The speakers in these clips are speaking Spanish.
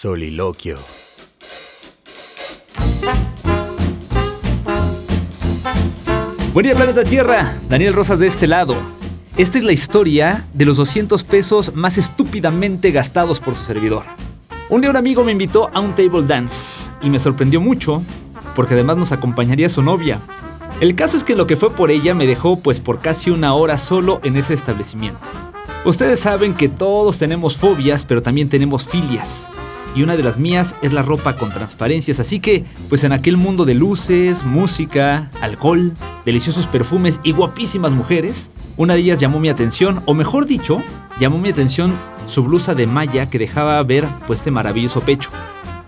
Soliloquio. Buen día, planeta Tierra. Daniel Rosas de este lado. Esta es la historia de los 200 pesos más estúpidamente gastados por su servidor. Un día un amigo me invitó a un table dance y me sorprendió mucho porque además nos acompañaría su novia. El caso es que lo que fue por ella me dejó pues por casi una hora solo en ese establecimiento. Ustedes saben que todos tenemos fobias, pero también tenemos filias. Y una de las mías es la ropa con transparencias, así que pues en aquel mundo de luces, música, alcohol, deliciosos perfumes y guapísimas mujeres, una de ellas llamó mi atención, o mejor dicho, llamó mi atención su blusa de malla que dejaba ver pues este maravilloso pecho.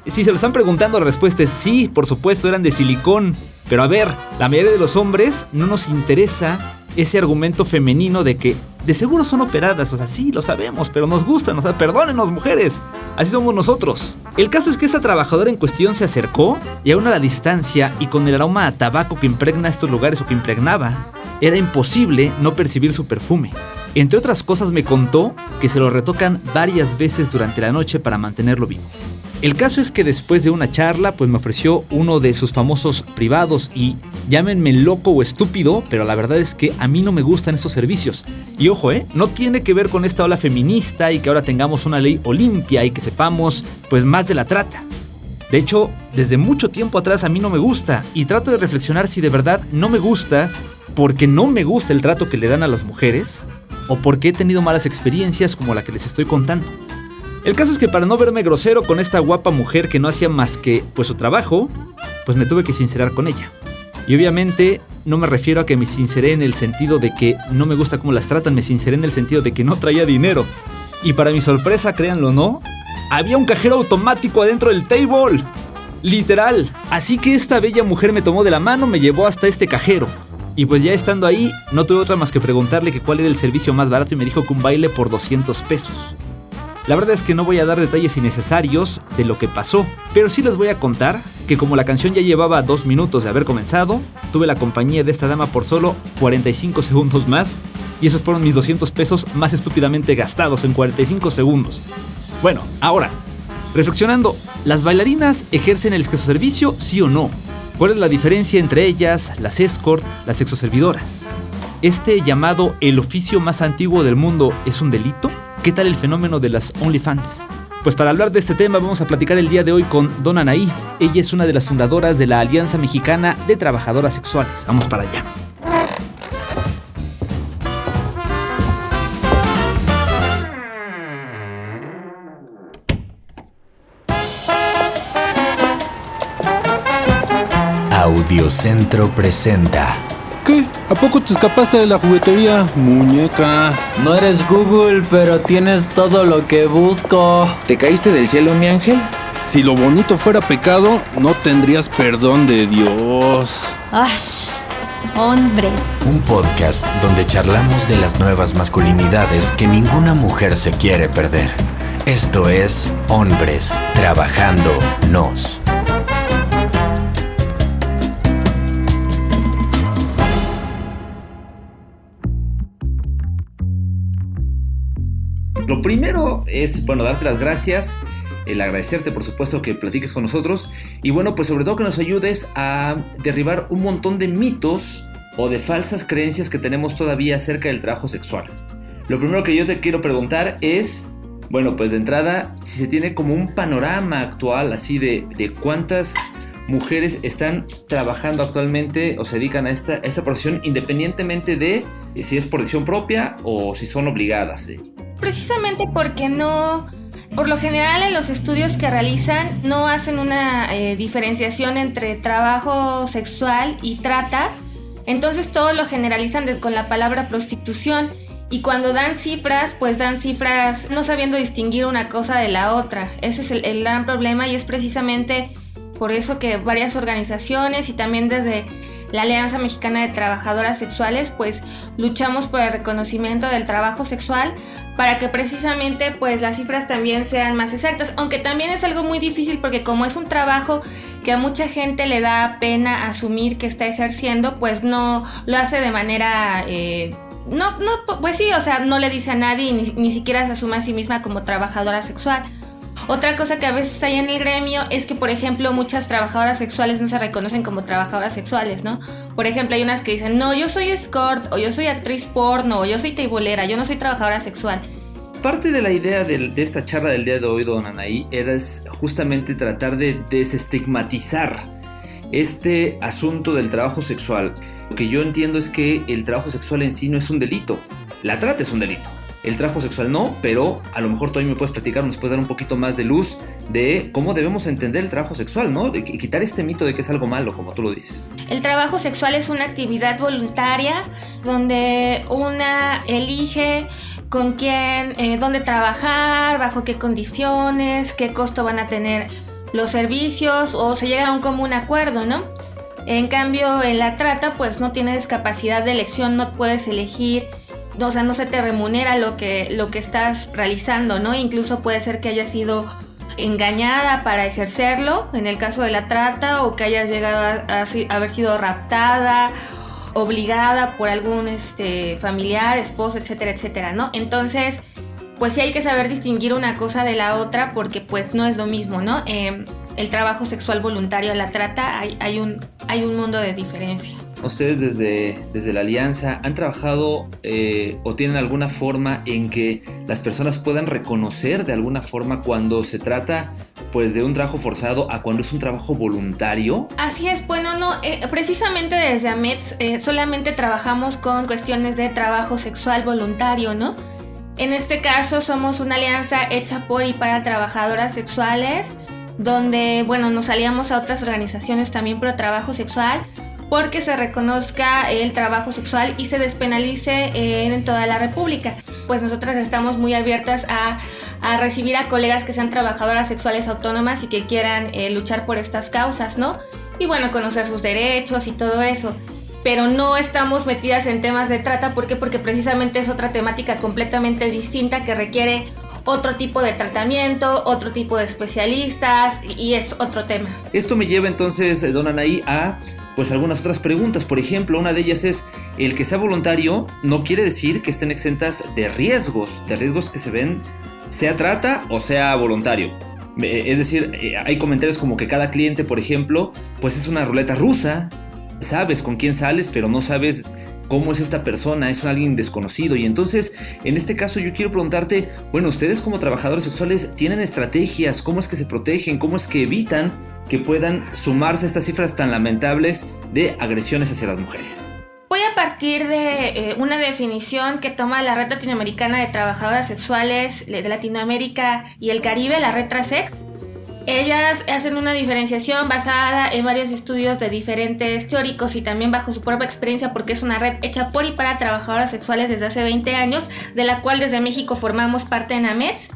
Si se lo están preguntando, la respuesta es sí, por supuesto, eran de silicón. Pero a ver, la mayoría de los hombres no nos interesa ese argumento femenino de que de seguro son operadas, o sea, sí, lo sabemos, pero nos gustan, o sea, perdónenos, mujeres, así somos nosotros. El caso es que esta trabajadora en cuestión se acercó y aún a la distancia y con el aroma a tabaco que impregna estos lugares o que impregnaba, era imposible no percibir su perfume. Entre otras cosas me contó que se lo retocan varias veces durante la noche para mantenerlo vivo. El caso es que después de una charla, pues me ofreció uno de sus famosos privados y llámenme loco o estúpido, pero la verdad es que a mí no me gustan esos servicios. Y ojo, no tiene que ver con esta ola feminista y que ahora tengamos una ley Olimpia y que sepamos pues más de la trata. De hecho, desde mucho tiempo atrás a mí no me gusta y trato de reflexionar si de verdad no me gusta porque no me gusta el trato que le dan a las mujeres o porque he tenido malas experiencias como la que les estoy contando. El caso es que para no verme grosero con esta guapa mujer que no hacía más que pues su trabajo, pues me tuve que sincerar con ella. Y obviamente no me refiero a que me sinceré en el sentido de que no me gusta cómo las tratan, me sinceré en el sentido de que no traía dinero. Y para mi sorpresa, créanlo o no, había un cajero automático adentro del table. Literal. Así que esta bella mujer me tomó de la mano, me llevó hasta este cajero. Y pues ya estando ahí, no tuve otra más que preguntarle que cuál era el servicio más barato y me dijo que un baile por 200 pesos. La verdad es que no voy a dar detalles innecesarios de lo que pasó, pero sí les voy a contar que como la canción ya llevaba 2 minutos de haber comenzado, tuve la compañía de esta dama por solo 45 segundos más, y esos fueron mis 200 pesos más estúpidamente gastados en 45 segundos. Bueno, ahora, reflexionando, ¿las bailarinas ejercen el sexoservicio, sí o no? ¿Cuál es la diferencia entre ellas, las escort, las sexoservidoras? ¿Este llamado el oficio más antiguo del mundo es un delito? ¿Qué tal el fenómeno de las OnlyFans? Pues para hablar de este tema vamos a platicar el día de hoy con Donna Anaí. Ella es una de las fundadoras de la Alianza Mexicana de Trabajadoras Sexuales. Vamos para allá. Audiocentro presenta. ¿Qué? ¿A poco te escapaste de la juguetería, muñeca? No eres Google, pero tienes todo lo que busco. ¿Te caíste del cielo, mi ángel? Si lo bonito fuera pecado, no tendrías perdón de Dios. ¡Ash! Hombres. Un podcast donde charlamos de las nuevas masculinidades que ninguna mujer se quiere perder. Esto es Hombres Trabajando Nos. Lo primero es, darte las gracias, el agradecerte, por supuesto, que platiques con nosotros y pues sobre todo que nos ayudes a derribar un montón de mitos o de falsas creencias que tenemos todavía acerca del trabajo sexual. Lo primero que yo te quiero preguntar es, pues de entrada, si se tiene como un panorama actual así de cuántas mujeres están trabajando actualmente o se dedican a esta profesión independientemente de si es por decisión propia o si son obligadas. Precisamente porque no, por lo general en los estudios que realizan no hacen una diferenciación entre trabajo sexual y trata, entonces todo lo generalizan con la palabra prostitución y cuando dan cifras, pues dan cifras no sabiendo distinguir una cosa de la otra. Ese es el gran problema y es precisamente por eso que varias organizaciones y también desde la Alianza Mexicana de Trabajadoras Sexuales pues luchamos por el reconocimiento del trabajo sexual para que precisamente pues las cifras también sean más exactas, aunque también es algo muy difícil porque como es un trabajo que a mucha gente le da pena asumir que está ejerciendo, pues no lo hace de manera pues sí, o sea, no le dice a nadie y ni siquiera se asume a sí misma como trabajadora sexual. Otra cosa que a veces hay en el gremio es que, por ejemplo, muchas trabajadoras sexuales no se reconocen como trabajadoras sexuales, ¿no? Por ejemplo, hay unas que dicen, no, yo soy escort, o yo soy actriz porno, o yo soy tableera, yo no soy trabajadora sexual. Parte de la idea de esta charla del día de hoy, don Anaí, era justamente tratar de desestigmatizar este asunto del trabajo sexual. Lo que yo entiendo es que el trabajo sexual en sí no es un delito, la trata es un delito. El trabajo sexual no, pero a lo mejor todavía me puedes platicar, nos puedes dar un poquito más de luz de cómo debemos entender el trabajo sexual, ¿no? De quitar este mito de que es algo malo, como tú lo dices. El trabajo sexual es una actividad voluntaria donde una elige con quién, dónde trabajar, bajo qué condiciones, qué costo van a tener los servicios, o se llega a un común acuerdo, ¿no? En cambio, en la trata, pues no tienes capacidad de elección, no puedes elegir. O sea, no se te remunera lo que estás realizando, ¿no? Incluso puede ser que hayas sido engañada para ejercerlo, en el caso de la trata, o que hayas llegado a haber sido raptada, obligada por algún familiar, esposo, etcétera, etcétera, ¿no? Entonces, pues sí hay que saber distinguir una cosa de la otra, porque pues no es lo mismo, ¿no? El trabajo sexual voluntario a la trata, hay un mundo de diferencia. Ustedes desde la Alianza han trabajado o tienen alguna forma en que las personas puedan reconocer de alguna forma cuando se trata pues de un trabajo forzado a cuando es un trabajo voluntario. Así es, bueno, no, precisamente desde AMETS solamente trabajamos con cuestiones de trabajo sexual voluntario, ¿no? En este caso somos una alianza hecha por y para trabajadoras sexuales, donde, bueno, nos aliamos a otras organizaciones también pro trabajo sexual, porque se reconozca el trabajo sexual y se despenalice en toda la República. Pues nosotras estamos muy abiertas a recibir a colegas que sean trabajadoras sexuales autónomas y que quieran luchar por estas causas, ¿no? Y bueno, conocer sus derechos y todo eso. Pero no estamos metidas en temas de trata. ¿Por qué? Porque precisamente es otra temática completamente distinta que requiere otro tipo de tratamiento, otro tipo de especialistas, y es otro tema. Esto me lleva entonces, don Anaí, a pues algunas otras preguntas. Por ejemplo, una de ellas es, el que sea voluntario no quiere decir que estén exentas de riesgos que se ven, sea trata o sea voluntario. Es decir, hay comentarios como que cada cliente, por ejemplo, pues es una ruleta rusa. Sabes con quién sales, pero no sabes cómo es esta persona, es alguien desconocido. Y entonces, en este caso yo quiero preguntarte, bueno, ustedes como trabajadores sexuales tienen estrategias, ¿cómo es que se protegen? ¿Cómo es que evitan que puedan sumarse a estas cifras tan lamentables de agresiones hacia las mujeres? Voy a partir de una definición que toma la Red Latinoamericana de Trabajadoras Sexuales de Latinoamérica y el Caribe, la Red Trasex. Ellas hacen una diferenciación basada en varios estudios de diferentes teóricos y también bajo su propia experiencia, porque es una red hecha por y para trabajadoras sexuales desde hace 20 años, de la cual desde México formamos parte en AMETS.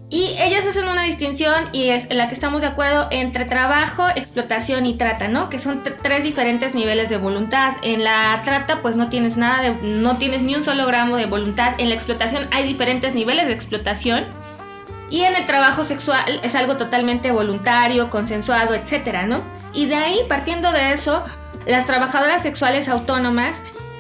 Y ellas hacen una distinción, y es en la que estamos de acuerdo, entre trabajo, explotación y trata, ¿no? Que son tres diferentes niveles de voluntad. En la trata, pues no tienes no tienes ni un solo gramo de voluntad. En la explotación hay diferentes niveles de explotación. Y en el trabajo sexual es algo totalmente voluntario, consensuado, etcétera, ¿no? Y de ahí, partiendo de eso, las trabajadoras sexuales autónomas,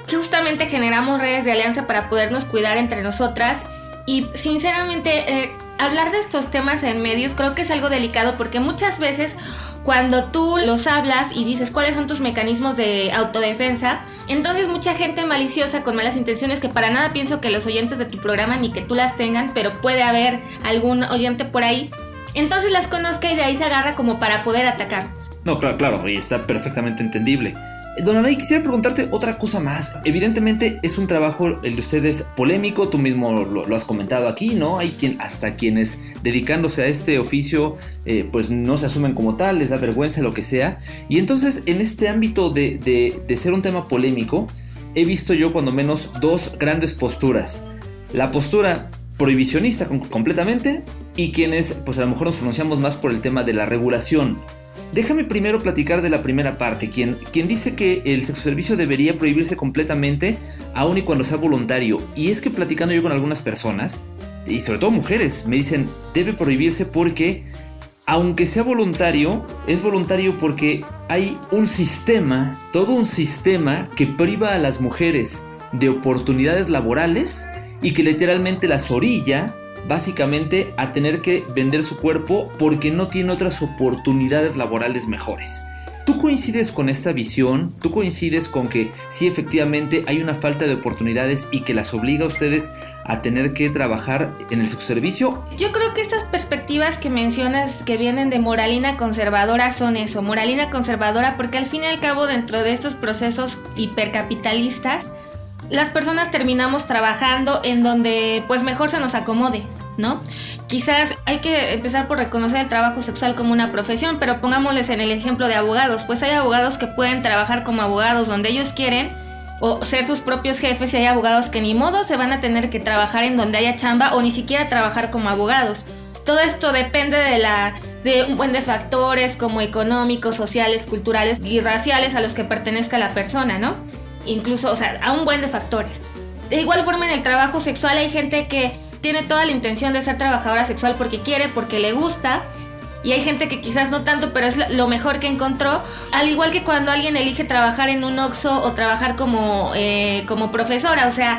que justamente generamos redes de alianza para podernos cuidar entre nosotras. Y sinceramente, hablar de estos temas en medios creo que es algo delicado, porque muchas veces cuando tú los hablas y dices cuáles son tus mecanismos de autodefensa, entonces mucha gente maliciosa con malas intenciones, que para nada pienso que los oyentes de tu programa ni que tú las tengan, pero puede haber algún oyente por ahí, entonces las conozca y de ahí se agarra como para poder atacar. No, claro, y está perfectamente entendible. Don Anaí, quisiera preguntarte otra cosa más. Evidentemente es un trabajo, el de ustedes, polémico, tú mismo lo has comentado aquí, ¿no? Hay hasta quienes dedicándose a este oficio, pues no se asumen como tal, les da vergüenza, lo que sea. Y entonces, en este ámbito de ser un tema polémico, he visto yo cuando menos dos grandes posturas. La postura prohibicionista completamente, y quienes, pues a lo mejor nos pronunciamos más por el tema de la regulación. Déjame primero platicar de la primera parte, quien dice que el sexoservicio debería prohibirse completamente, aun y cuando sea voluntario. Y es que platicando yo con algunas personas, y sobre todo mujeres, me dicen, debe prohibirse porque, aunque sea voluntario, es voluntario porque hay un sistema, todo un sistema que priva a las mujeres de oportunidades laborales y que literalmente las orilla básicamente a tener que vender su cuerpo porque no tiene otras oportunidades laborales mejores. ¿Tú coincides con esta visión? ¿Tú coincides con que sí, efectivamente hay una falta de oportunidades y que las obliga a ustedes a tener que trabajar en el subservicio? Yo creo que estas perspectivas que mencionas que vienen de moralina conservadora son eso, moralina conservadora, porque al fin y al cabo dentro de estos procesos hipercapitalistas, las personas terminamos trabajando en donde pues mejor se nos acomode, ¿no? Quizás hay que empezar por reconocer el trabajo sexual como una profesión, pero pongámosles en el ejemplo de abogados, pues hay abogados que pueden trabajar como abogados donde ellos quieren o ser sus propios jefes, y hay abogados que ni modo se van a tener que trabajar en donde haya chamba o ni siquiera trabajar como abogados. Todo esto depende de un buen de factores como económicos, sociales, culturales y raciales a los que pertenezca la persona, ¿no? Incluso, o sea, a un buen de factores. De igual forma en el trabajo sexual hay gente que tiene toda la intención de ser trabajadora sexual porque quiere, porque le gusta, y hay gente que quizás no tanto, pero es lo mejor que encontró. Al igual que cuando alguien elige trabajar en un Oxxo o trabajar como profesora, o sea,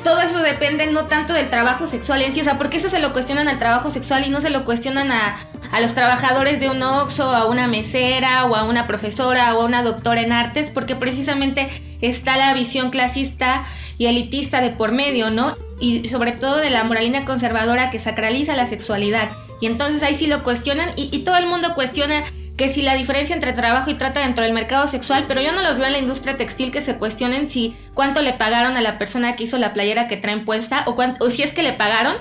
todo eso depende no tanto del trabajo sexual en sí, o sea, porque eso se lo cuestionan al trabajo sexual y no se lo cuestionan a los trabajadores de un Oxxo, a una mesera o a una profesora o a una doctora en artes, porque precisamente está la visión clasista y elitista de por medio, ¿no? Y sobre todo de la moralina conservadora que sacraliza la sexualidad. Y entonces ahí sí lo cuestionan y todo el mundo cuestiona que si la diferencia entre trabajo y trata dentro del mercado sexual, pero yo no los veo en la industria textil que se cuestionen si cuánto le pagaron a la persona que hizo la playera que traen puesta o si es que le pagaron,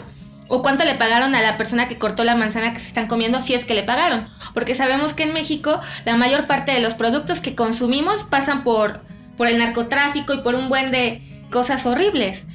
o cuánto le pagaron a la persona que cortó la manzana que se están comiendo, si es que le pagaron. Porque sabemos que en México la mayor parte de los productos que consumimos pasan por el narcotráfico y por un buen de cosas horribles.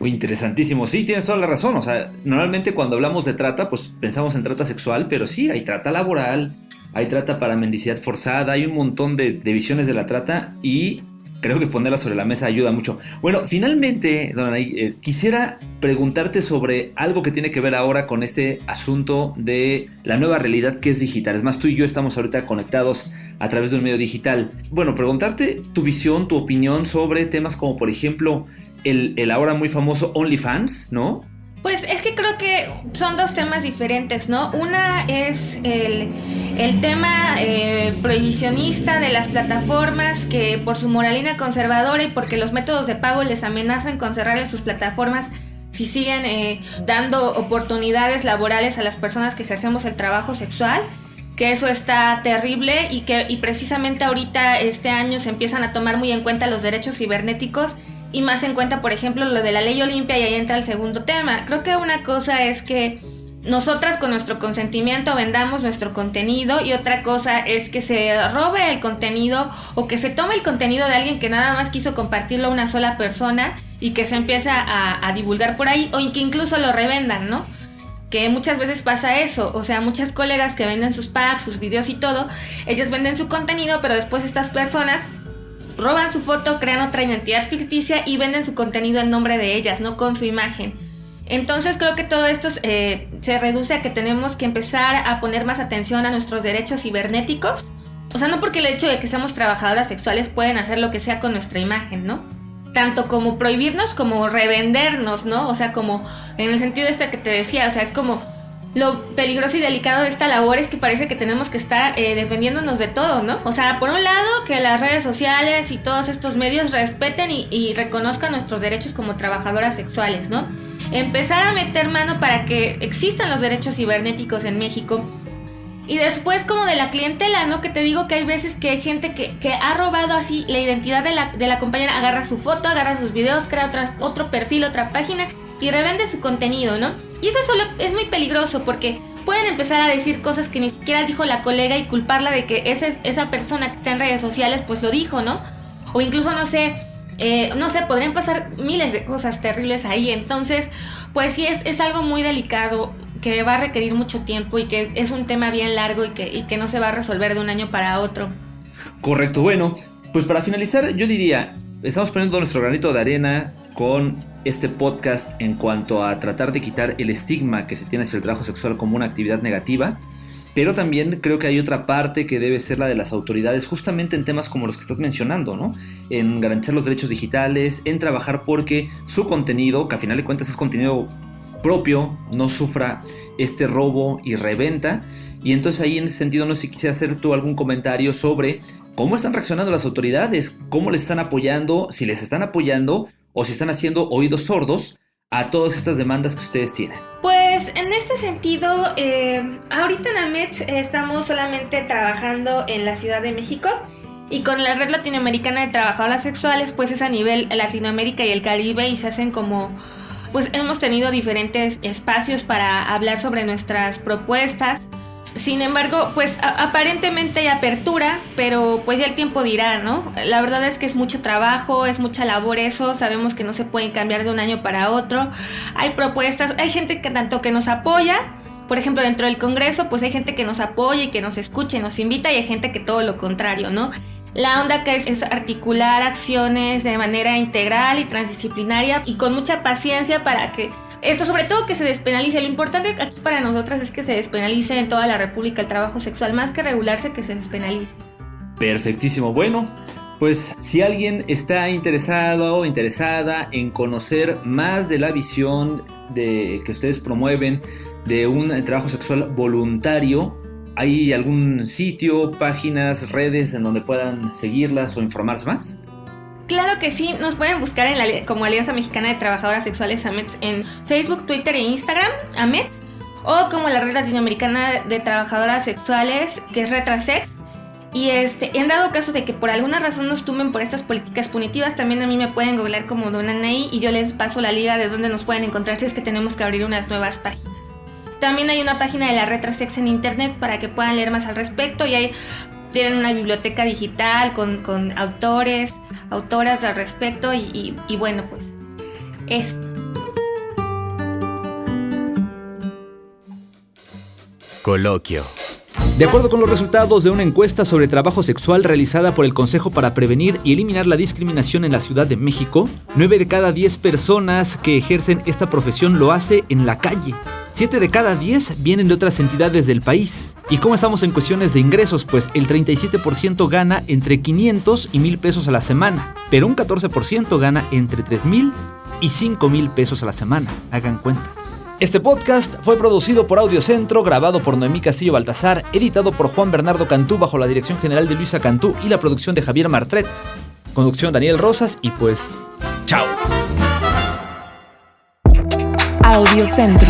Uy, interesantísimo. Sí, tienes toda la razón. O sea, normalmente cuando hablamos de trata, pues pensamos en trata sexual, pero sí, hay trata laboral, hay trata para mendicidad forzada, hay un montón de visiones de la trata y creo que ponerla sobre la mesa ayuda mucho. Bueno, finalmente, don Anaí, quisiera preguntarte sobre algo que tiene que ver ahora con este asunto de la nueva realidad que es digital. Es más, tú y yo estamos ahorita conectados a través de un medio digital. Bueno, preguntarte tu visión, tu opinión sobre temas como, por ejemplo, el ahora muy famoso OnlyFans, ¿no? Pues es que creo que son dos temas diferentes, ¿no? Una es el tema prohibicionista de las plataformas que por su moralina conservadora y porque los métodos de pago les amenazan con cerrarles sus plataformas si siguen dando oportunidades laborales a las personas que ejercemos el trabajo sexual, que eso está terrible y precisamente ahorita este año se empiezan a tomar muy en cuenta los derechos cibernéticos y más en cuenta, por ejemplo, lo de la ley Olimpia, y ahí entra el segundo tema. Creo que una cosa es que nosotras con nuestro consentimiento vendamos nuestro contenido y otra cosa es que se robe el contenido o que se tome el contenido de alguien que nada más quiso compartirlo a una sola persona y que se empieza a divulgar por ahí o que incluso lo revendan, ¿no? Que muchas veces pasa eso, o sea, muchas colegas que venden sus packs, sus videos y todo, ellas venden su contenido, pero después estas personas roban su foto, crean otra identidad ficticia y venden su contenido en nombre de ellas, no con su imagen. Entonces creo que todo esto se reduce a que tenemos que empezar a poner más atención a nuestros derechos cibernéticos. O sea, no porque el hecho de que seamos trabajadoras sexuales pueden hacer lo que sea con nuestra imagen, ¿no? Tanto como prohibirnos como revendernos, ¿no? O sea, como en el sentido que te decía, o sea, es como lo peligroso y delicado de esta labor es que parece que tenemos que estar defendiéndonos de todo, ¿no? O sea, por un lado, que las redes sociales y todos estos medios respeten y reconozcan nuestros derechos como trabajadoras sexuales, ¿no? Empezar a meter mano para que existan los derechos cibernéticos en México. Y después como de la clientela, ¿no? Que te digo que hay veces que hay gente que ha robado así la identidad de la compañera, agarra su foto, agarra sus videos, crea otro perfil, otra página y revende su contenido, ¿no? Y eso solo es muy peligroso porque pueden empezar a decir cosas que ni siquiera dijo la colega y culparla de que esa persona que está en redes sociales pues lo dijo, ¿no? O incluso no sé, podrían pasar miles de cosas terribles ahí. Entonces, pues sí, es algo muy delicado que va a requerir mucho tiempo y que es un tema bien largo y que no se va a resolver de un año para otro. Correcto, bueno, pues para finalizar yo diría, estamos poniendo nuestro granito de arena con este podcast en cuanto a tratar de quitar el estigma que se tiene hacia el trabajo sexual como una actividad negativa, pero también creo que hay otra parte que debe ser la de las autoridades justamente en temas como los que estás mencionando, ¿no? En garantizar los derechos digitales, en trabajar porque su contenido, que a final de cuentas es contenido propio, no sufra este robo y reventa. Y entonces ahí en ese sentido no sé si quisiera hacer tú algún comentario sobre cómo están reaccionando las autoridades, cómo les están apoyando, si les están apoyando o si están haciendo oídos sordos a todas estas demandas que ustedes tienen. Pues en este sentido, ahorita en AMETS estamos solamente trabajando en la Ciudad de México y con la Red Latinoamericana de Trabajadoras Sexuales, pues es a nivel Latinoamérica y el Caribe y se hacen como, pues hemos tenido diferentes espacios para hablar sobre nuestras propuestas. Sin embargo, pues aparentemente hay apertura, pero pues ya el tiempo dirá, ¿no? La verdad es que es mucho trabajo, es mucha labor eso, sabemos que no se pueden cambiar de un año para otro. Hay propuestas, hay gente que tanto que nos apoya, por ejemplo dentro del Congreso, pues hay gente que nos apoya y que nos escucha y nos invita y hay gente que todo lo contrario, ¿no? La onda que es articular acciones de manera integral y transdisciplinaria y con mucha paciencia para que esto, sobre todo, que se despenalice. Lo importante aquí para nosotras es que se despenalice en toda la República el trabajo sexual, más que regularse, que se despenalice. Perfectísimo. Bueno, pues si alguien está interesado o interesada en conocer más de la visión que ustedes promueven de un trabajo sexual voluntario, ¿hay algún sitio, páginas, redes en donde puedan seguirlas o informarse más? Claro que sí, nos pueden buscar como Alianza Mexicana de Trabajadoras Sexuales AMETS en Facebook, Twitter e Instagram, AMETS, o como la Red Latinoamericana de Trabajadoras Sexuales, que es Retrasex. Y en dado caso de que por alguna razón nos tumben por estas políticas punitivas, también a mí me pueden googlear como Don Anaí y yo les paso la liga de donde nos pueden encontrar si es que tenemos que abrir unas nuevas páginas. También hay una página de la Retrasex en internet para que puedan leer más al respecto y ahí tienen una biblioteca digital con autores, autoras al respecto y bueno, pues eso. Coloquio. De acuerdo con los resultados de una encuesta sobre trabajo sexual realizada por el Consejo para Prevenir y Eliminar la Discriminación en la Ciudad de México, 9 de cada 10 personas que ejercen esta profesión lo hace en la calle. 7 de cada 10 vienen de otras entidades del país. ¿Y cómo estamos en cuestiones de ingresos? Pues el 37% gana entre 500 y 1,000 pesos a la semana, pero un 14% gana entre 3,000 y 5,000 pesos a la semana. Hagan cuentas. Este podcast fue producido por Audiocentro, grabado por Noemí Castillo Baltazar, editado por Juan Bernardo Cantú bajo la dirección general de Luisa Cantú y la producción de Javier Martret. Conducción Daniel Rosas y pues, ¡chao! Audiocentro.